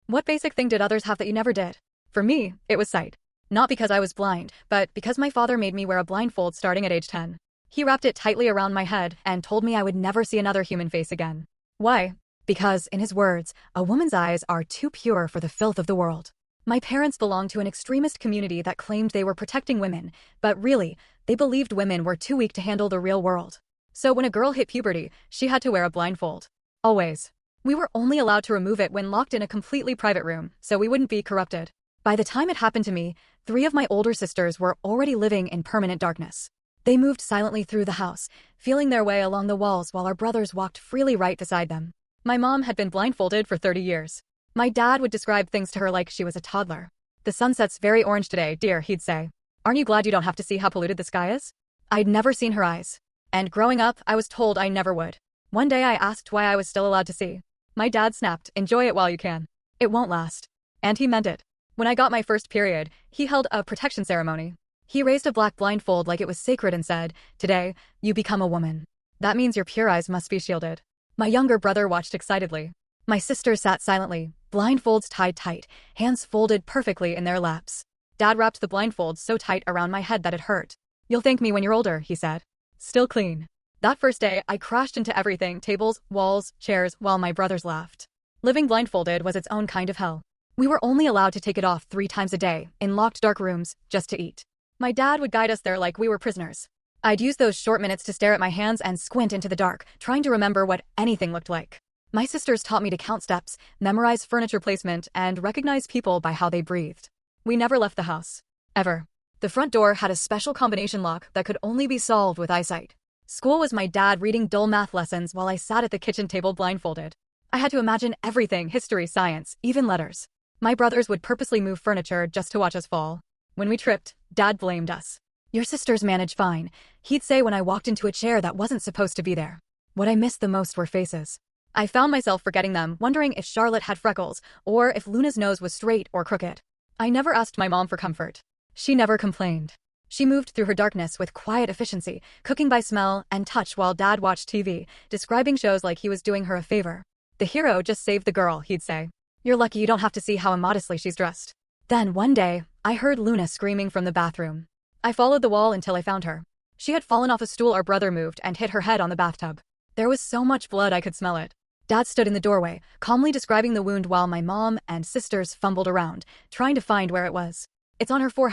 What basic thing did others have that you never did? For me, it was sight. Not because I was blind, but because my father made me wear a blindfold starting at age 10. He wrapped it tightly around my head and told me I would never see another human face again. Why? Because, in his words, a woman's eyes are too pure for the filth of the world. My parents belonged to an extremist community that claimed they were protecting women, but really, they believed women were too weak to handle the real world. So when a girl hit puberty, she had to wear a blindfold. Always. We were only allowed to remove it when locked in a completely private room, so we wouldn't be corrupted. By the time it happened to me, 3 of my older sisters were already living in permanent darkness. They moved silently through the house, feeling their way along the walls while our brothers walked freely right beside them. My mom had been blindfolded for 30 years. My dad would describe things to her like she was a toddler. "The sunset's very orange today, dear," he'd say. "Aren't you glad you don't have to see how polluted the sky is?" I'd never seen her eyes. And growing up, I was told I never would. One day I asked why I was still allowed to see. My dad snapped, "Enjoy it while you can. It won't last." And he meant it. When I got my first period, he held a protection ceremony. He raised a black blindfold like it was sacred and said, "Today, you become a woman. That means your pure eyes must be shielded." My younger brother watched excitedly. My sisters sat silently, blindfolds tied tight, hands folded perfectly in their laps. Dad wrapped the blindfold so tight around my head that it hurt. "You'll thank me when you're older," he said. Still clean. That first day, I crashed into everything, tables, walls, chairs, while my brothers laughed. Living blindfolded was its own kind of hell. We were only allowed to take it off 3 times a day, in locked dark rooms, just to eat. My dad would guide us there like we were prisoners. I'd use those short minutes to stare at my hands and squint into the dark, trying to remember what anything looked like. My sisters taught me to count steps, memorize furniture placement, and recognize people by how they breathed. We never left the house. Ever. The front door had a special combination lock that could only be solved with eyesight. School was my dad reading dull math lessons while I sat at the kitchen table blindfolded. I had to imagine everything: history, science, even letters. My brothers would purposely move furniture just to watch us fall. When we tripped, Dad blamed us. "Your sisters manage fine," he'd say when I walked into a chair that wasn't supposed to be there. What I missed the most were faces. I found myself forgetting them, wondering if Charlotte had freckles, or if Luna's nose was straight or crooked. I never asked my mom for comfort. She never complained. She moved through her darkness with quiet efficiency, cooking by smell and touch while Dad watched TV, describing shows like he was doing her a favor. "The hero just saved the girl," he'd say. "You're lucky you don't have to see how immodestly she's dressed." Then, one day, I heard Luna screaming from the bathroom. I followed the wall until I found her. She had fallen off a stool our brother moved and hit her head on the bathtub. There was so much blood I could smell it. Dad stood in the doorway, calmly describing the wound while my mom and sisters fumbled around, trying to find where it was. "It's on her forehead."